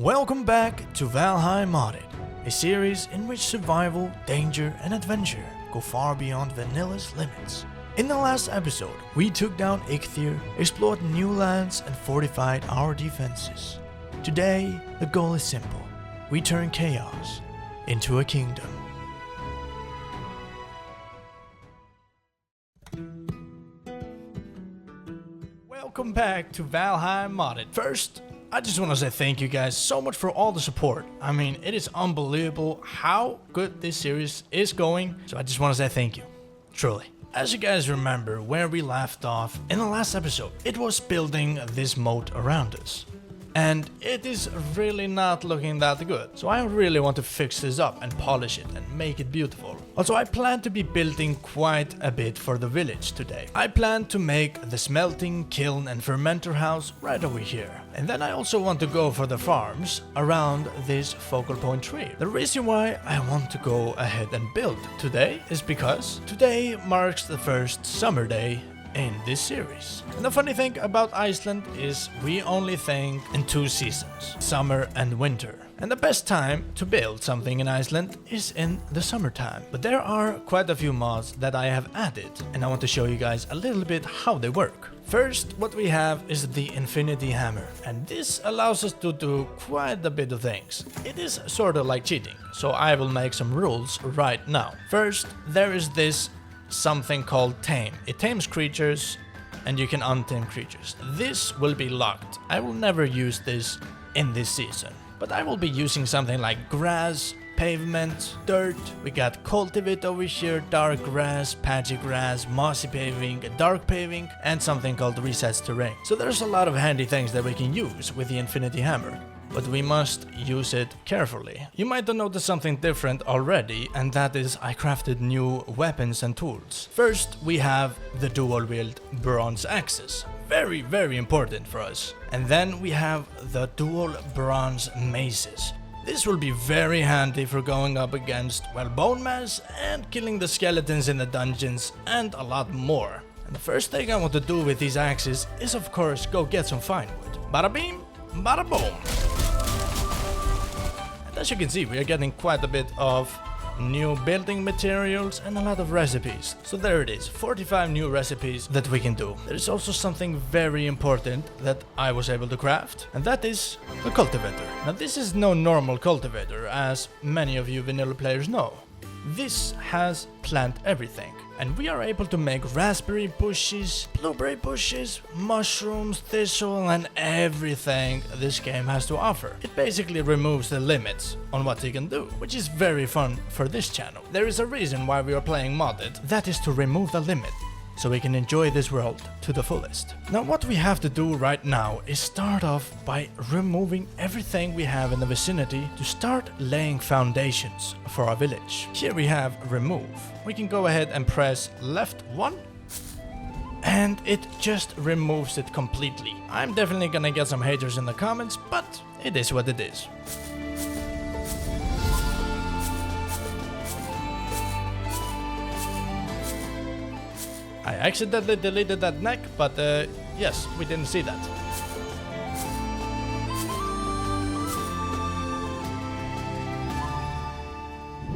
Welcome back to Valheim Modded, a series in which survival, danger and adventure go far beyond vanilla's limits. In the last episode, we took down Eikthyr, explored new lands and fortified our defenses. Today, the goal is simple. We turn chaos into a kingdom. Welcome back to Valheim Modded. First, I just want to say thank you guys so much for all the support. I mean, it is unbelievable how good this series is going, so I just want to say thank you. Truly. As you guys remember where we left off in the last episode, it was building this moat around us. And it is really not looking that good. So I really want to fix this up and polish it and make it beautiful. Also, I plan to be building quite a bit for the village today. I plan to make the smelting, kiln and fermenter house right over here. And then I also want to go for the farms around this focal point tree. The reason why I want to go ahead and build today is because today marks the first summer day in this series. And the funny thing about Iceland is we only think in two seasons, summer and winter. And the best time to build something in Iceland is in the summertime. But there are quite a few mods that I have added, and I want to show you guys a little bit how they work. First, what we have is the Infinity Hammer, and this allows us to do quite a bit of things. It is sort of like cheating, so I will make some rules right now. First, there is this something called tame. It tames creatures and you can untame creatures. This will be locked. I will never use this in this season, but I will be using something like grass, pavement, dirt. We got cultivate over here, dark grass, patchy grass, mossy paving, dark paving, and something called resets terrain. So there's a lot of handy things that we can use with the Infinity Hammer, but we must use it carefully. You might have noticed something different already, and that is I crafted new weapons and tools. First, we have the dual wield bronze axes. Very, very important for us. And then we have the dual bronze maces. This will be very handy for going up against, well, bone mass and killing the skeletons in the dungeons and a lot more. And the first thing I want to do with these axes is of course go get some fine wood. Bada beam, bada boom. As you can see, we are getting quite a bit of new building materials and a lot of recipes. So there it is, 45 new recipes that we can do. There is also something very important that I was able to craft, and that is the cultivator. Now this is no normal cultivator, as many of you vanilla players know. This has plant everything, and we are able to make raspberry bushes, blueberry bushes, mushrooms, thistle, and everything this game has to offer. It basically removes the limits on what you can do, which is very fun for this channel. There is a reason why we are playing modded, that is to remove the limit, so we can enjoy this world to the fullest. Now what we have to do right now is start off by removing everything we have in the vicinity to start laying foundations for our village. Here we have remove. We can go ahead and press left 1 and it just removes it completely. I'm definitely gonna get some haters in the comments, but it is what it is. I accidentally deleted that neck, but yes, we didn't see that.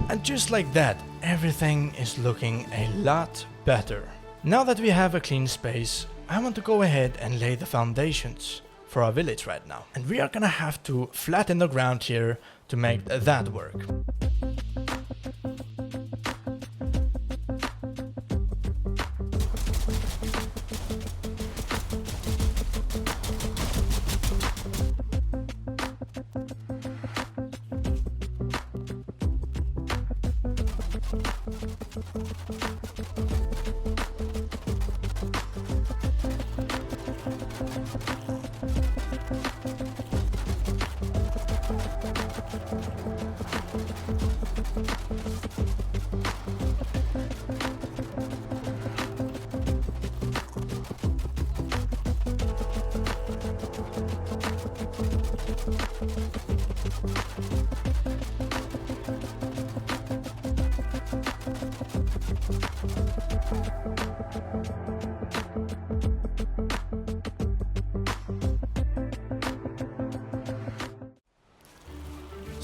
And just like that, everything is looking a lot better. Now that we have a clean space, I want to go ahead and lay the foundations for our village right now. And we are gonna have to flatten the ground here to make that work.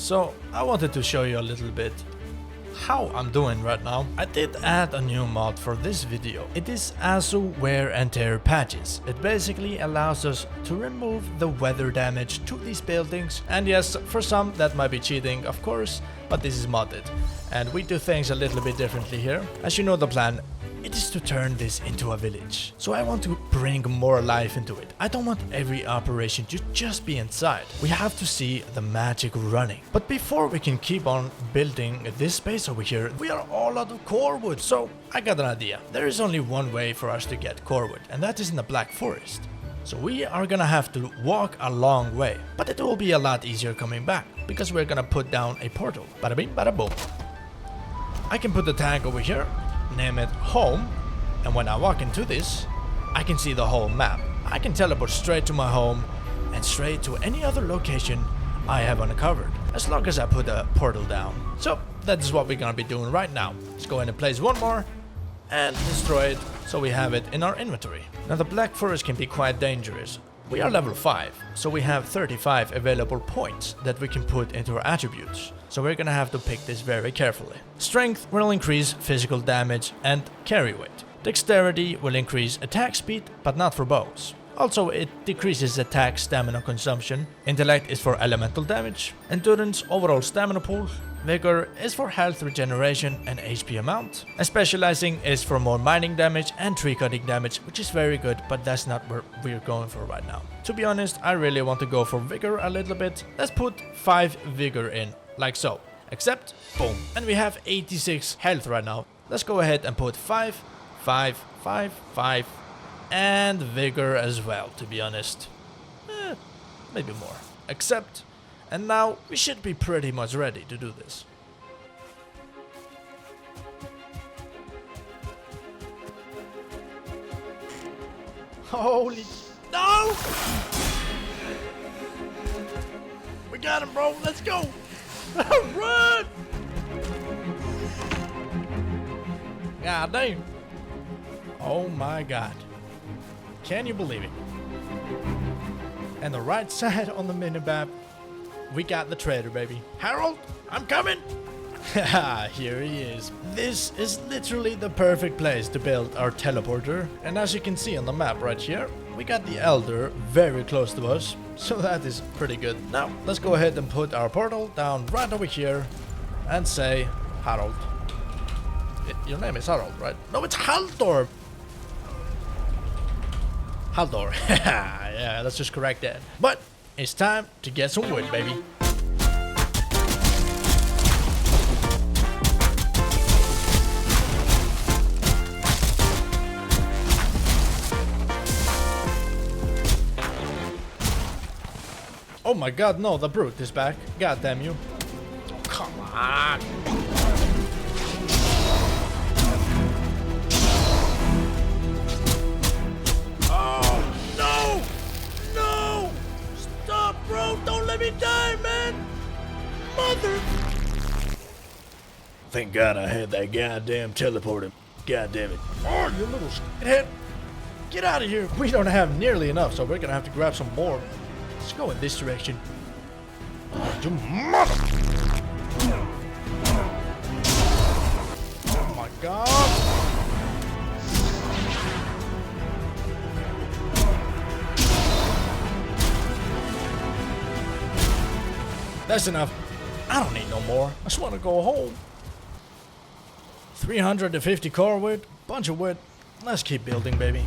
So I wanted to show you a little bit how I'm doing right now. I did add a new mod for this video. It is ASU Wear and Tear Patches. It basically allows us to remove the weather damage to these buildings. And yes, for some that might be cheating, of course, but this is modded. And we do things a little bit differently here. As you know the plan, it is to turn this into a village. So I want to bring more life into it. I don't want every operation to just be inside. We have to see the magic running. But before we can keep on building this space over here, we are all out of core wood. So I got an idea. There is only one way for us to get core wood, and that is in the Black Forest. So we are gonna have to walk a long way, but it will be a lot easier coming back because we're gonna put down a portal. Bada bing, bada boom. I can put the tag over here, name it home, and when I walk into this, I can see the whole map. I can teleport straight to my home and straight to any other location I have uncovered, as long as I put a portal down. So that is what we're gonna be doing right now. Let's go ahead and place one more and destroy it so we have it in our inventory. Now the Black Forest can be quite dangerous. We are level 5, so we have 35 available points that we can put into our attributes. So we're gonna have to pick this very carefully. Strength will increase physical damage and carry weight. Dexterity will increase attack speed, but not for bows. Also, it decreases attack stamina consumption. Intellect is for elemental damage. Endurance, overall stamina pool. Vigor is for health regeneration and HP amount. And specializing is for more mining damage and tree cutting damage, which is very good, but that's not where we're going for right now. To be honest, I really want to go for vigor a little bit. Let's put 5 vigor in, like so. Except, boom. And we have 86 health right now. Let's go ahead and put 5, 5, 5, 5, and vigor as well, to be honest. Maybe more. Except, and now we should be pretty much ready to do this. Holy... No! We got him, bro. Let's go. Run! God damn. Oh my god. Can you believe it? And the right side on the minimap, we got the trader, baby. Harold, I'm coming. Haha, here he is. This is literally the perfect place to build our teleporter. And as you can see on the map right here, we got the Elder very close to us. So that is pretty good. Now, let's go ahead and put our portal down right over here and say, Harold. Your name is Harold, right? No, it's Haldor. Haldor. Yeah, let's just correct that. But it's time to get some wood, baby. Oh my god, no, the brute is back. God damn you. Oh, come on. Oh, no! No! Stop, bro! Don't let me die, man! Mother! Thank God I had that goddamn teleporter. God damn it. Oh, you little shithead. Get out of here. We don't have nearly enough, so we're gonna have to grab some more. Let's go in this direction. Oh, you mother! Oh my god! That's enough. I don't need no more. I just want to go home. 350 core wood, bunch of wood. Let's keep building, baby.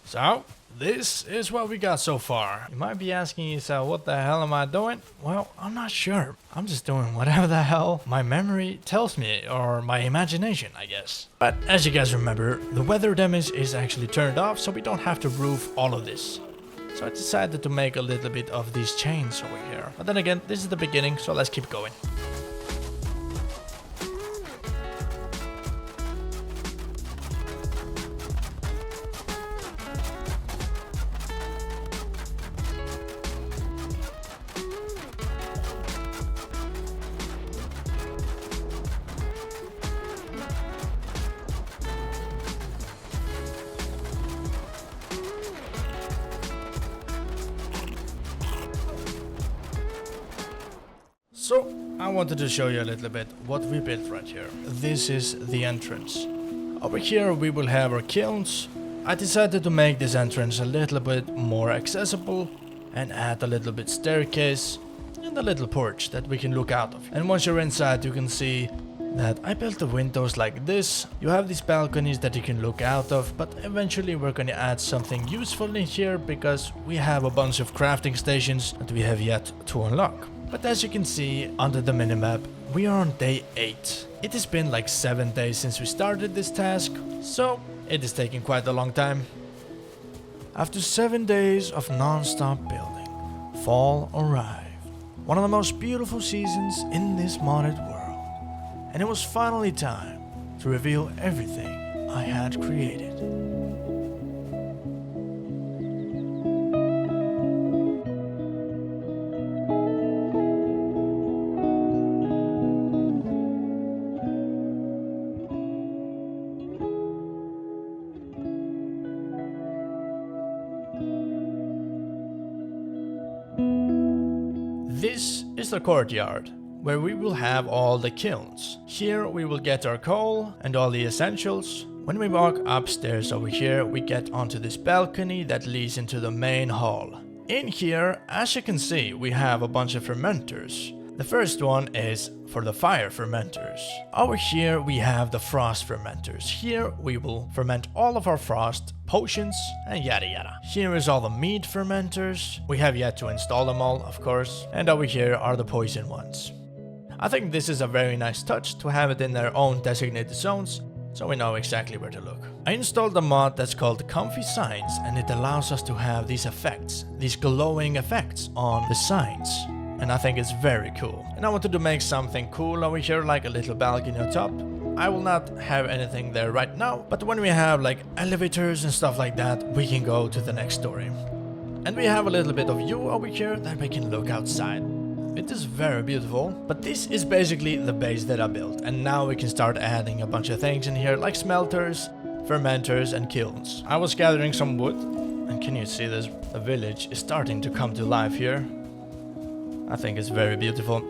So, this is what we got so far. You might be asking yourself, what the hell am I doing? Well, I'm not sure. I'm just doing whatever the hell my memory tells me, or my imagination, I guess. But as you guys remember, the weather damage is actually turned off, so we don't have to roof all of this. So I decided to make a little bit of these chains over here. But then again, this is the beginning, so let's keep going. So, I wanted to show you a little bit what we built right here. This is the entrance. Over here we will have our kilns. I decided to make this entrance a little bit more accessible and add a little bit staircase and a little porch that we can look out of. And once you're inside, you can see that I built the windows like this. You have these balconies that you can look out of, but eventually we're going to add something useful in here because we have a bunch of crafting stations that we have yet to unlock. But as you can see under the minimap, we are on day 8. It has been like 7 days since we started this task, so it is taking quite a long time. After 7 days of non-stop building, fall arrived. One of the most beautiful seasons in this modded world. And it was finally time to reveal everything I had created. This is the courtyard, where we will have all the kilns. Here we will get our coal and all the essentials. When we walk upstairs over here, we get onto this balcony that leads into the main hall. In here, as you can see, we have a bunch of fermenters. The first one is for the fire fermenters. Over here we have the frost fermenters. Here we will ferment all of our frost, potions and yada yada. Here is all the meat fermenters. We have yet to install them all, of course. And over here are the poison ones. I think this is a very nice touch to have it in their own designated zones, so we know exactly where to look. I installed a mod that's called Comfy Signs, and it allows us to have these effects, these glowing effects on the signs. And I think it's very cool. And I wanted to make something cool over here, like a little balcony on top. I will not have anything there right now, but when we have like elevators and stuff like that, we can go to the next story. And we have a little bit of view over here that we can look outside. It is very beautiful, but this is basically the base that I built. And now we can start adding a bunch of things in here, like smelters, fermenters and kilns. I was gathering some wood, and can you see this? The village is starting to come to life here. I think it's very beautiful.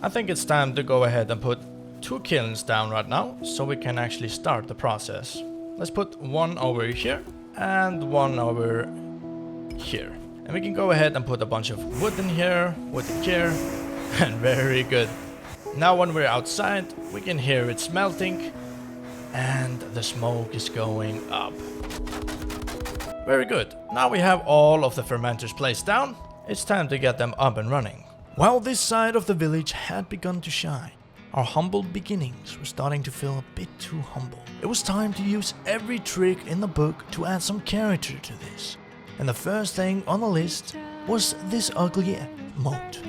I think it's time to go ahead and put 2 kilns down right now, so we can actually start the process. Let's put one over here and one over here. And we can go ahead and put a bunch of wood in here, and very good. Now when we're outside, we can hear it smelting and the smoke is going up. Very good. Now we have all of the fermenters placed down. It's time to get them up and running. While this side of the village had begun to shine, our humble beginnings were starting to feel a bit too humble. It was time to use every trick in the book to add some character to this. And the first thing on the list was this ugly moat.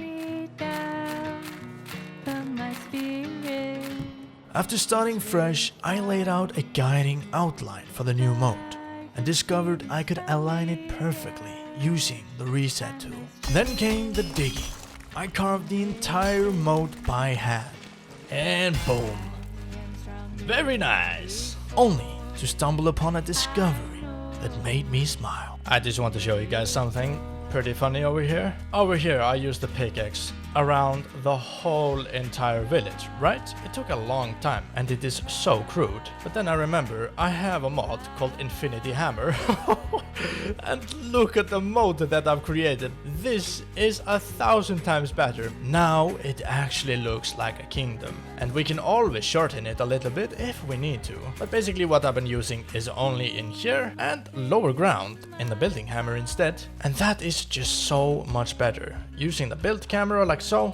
After starting fresh, I laid out a guiding outline for the new moat and discovered I could align it perfectly using the reset tool. Then came the digging. I carved the entire moat by hand. And boom. Very nice. Only to stumble upon a discovery that made me smile. I just want to show you guys something pretty funny over here. Over here I used the pickaxe around the whole entire village, right? It took a long time and it is so crude. But then I remember I have a mod called Infinity Hammer. And look at the moat that I've created. This is 1,000 times better. Now it actually looks like a kingdom. And we can always shorten it a little bit if we need to. But basically what I've been using is only in here and lower ground in the building hammer instead. And that is just so much better. Using the build camera like so,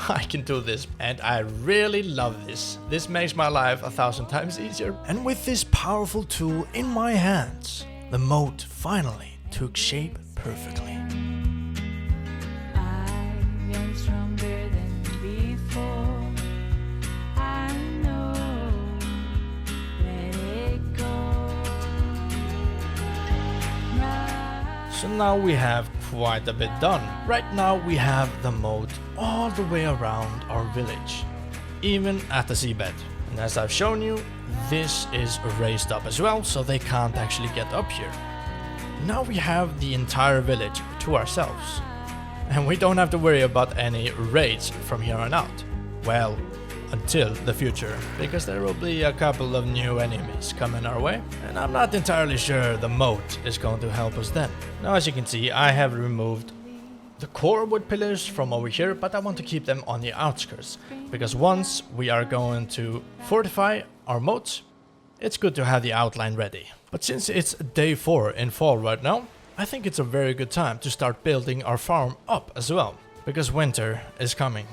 I can do this and I really love this. This makes my life 1,000 times easier. And with this powerful tool in my hands, the moat finally took shape perfectly. I am stronger than before. I know. Let it go. So now we have quite a bit done. Right now we have the moat all the way around our village, even at the seabed. And as I've shown you, this is raised up as well, so they can't actually get up here. Now we have the entire village to ourselves. And we don't have to worry about any raids from here on out. Well, until the future, because there will be a couple of new enemies coming our way, and I'm not entirely sure the moat is going to help us then. Now as you can see, I have removed the core wood pillars from over here, but I want to keep them on the outskirts, because once we are going to fortify our moat, it's good to have the outline ready. But since it's day 4 in fall right now, I think it's a very good time to start building our farm up as well, because winter is coming.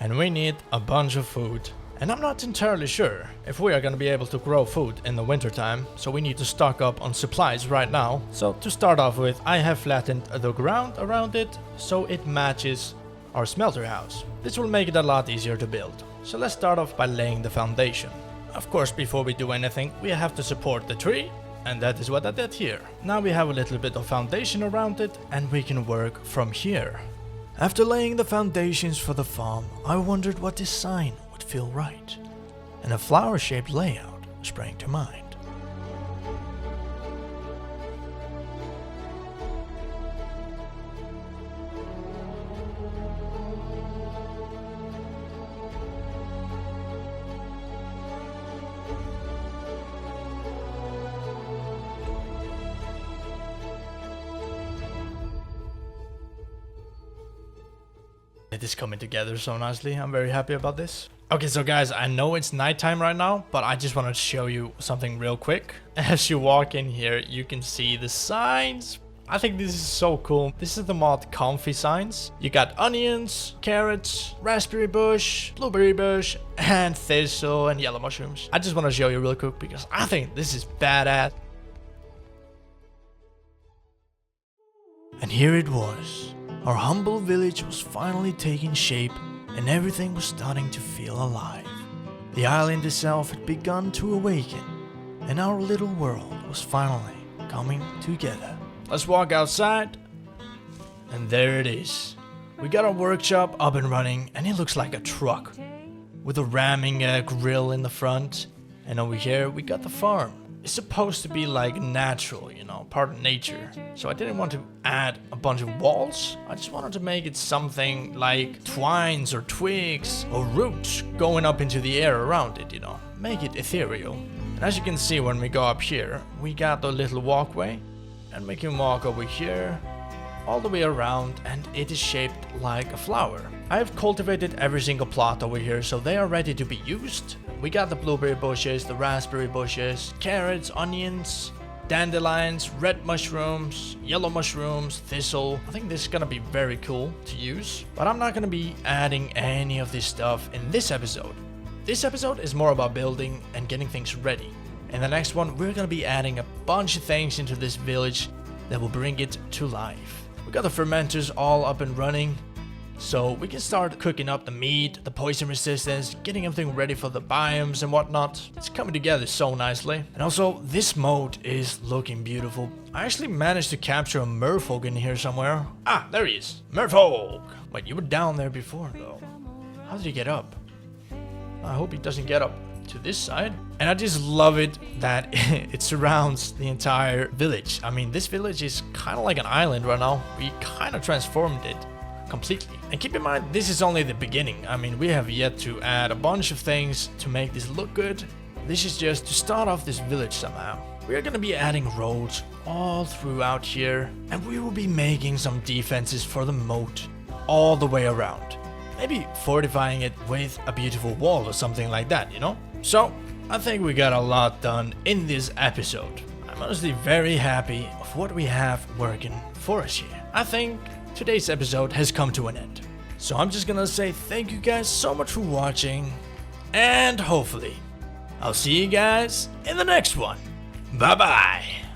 And we need a bunch of food. And I'm not entirely sure if we are going to be able to grow food in the winter time, so we need to stock up on supplies right now. So to start off with, I have flattened the ground around it so it matches our smelter house. This will make it a lot easier to build. So let's start off by laying the foundation. Of course, before we do anything, we have to support the tree, and that is what I did here. Now we have a little bit of foundation around it, and we can work from here. After laying the foundations for the farm, I wondered what design would feel right, and a flower-shaped layout sprang to mind. It is coming together so nicely. I'm very happy about this. Okay, so guys, I know it's nighttime right now, but I just want to show you something real quick. As you walk in here, you can see the signs. I think this is so cool. This is the mod Comfy signs. You got onions, carrots, raspberry bush, blueberry bush, and thistle and yellow mushrooms. I just want to show you real quick because I think this is badass. And here it was. Our humble village was finally taking shape and everything was starting to feel alive. The island itself had begun to awaken and our little world was finally coming together. Let's walk outside and there it is. We got our workshop up and running and it looks like a truck with a ramming grill in the front, and over here we got the farm. It's supposed to be like natural, you know, part of nature. So I didn't want to add a bunch of walls. I just wanted to make it something like twines or twigs or roots going up into the air around it, you know. Make it ethereal. And as you can see when we go up here, we got the little walkway and we can walk over here all the way around and it is shaped like a flower. I have cultivated every single plot over here so they are ready to be used. We got the blueberry bushes, the raspberry bushes, carrots, onions, dandelions, red mushrooms, yellow mushrooms, thistle. I think this is gonna be very cool to use, but I'm not gonna be adding any of this stuff in this episode. This episode is more about building and getting things ready. In the next one, we're gonna be adding a bunch of things into this village that will bring it to life. We got the fermenters all up and running, so we can start cooking up the meat, the poison resistance, getting everything ready for the biomes and whatnot. It's coming together so nicely. And also, this moat is looking beautiful. I actually managed to capture a merfolk in here somewhere. Ah, there he is. Merfolk! Wait, you were down there before though. How did he get up? I hope he doesn't get up to this side. And I just love it that it surrounds the entire village. I mean, this village is kind of like an island right now. We kind of transformed it. completely. And keep in mind, this is only the beginning. I mean, we have yet to add a bunch of things to make this look good. This is just to start off this village somehow. We are gonna be adding roads all throughout here, and we will be making some defenses for the moat all the way around. Maybe fortifying it with a beautiful wall or something like that, you know? So, I think we got a lot done in this episode. I'm honestly very happy of what we have working for us here. I think today's episode has come to an end. So I'm just gonna say thank you guys so much for watching, and hopefully I'll see you guys in the next one. Bye bye.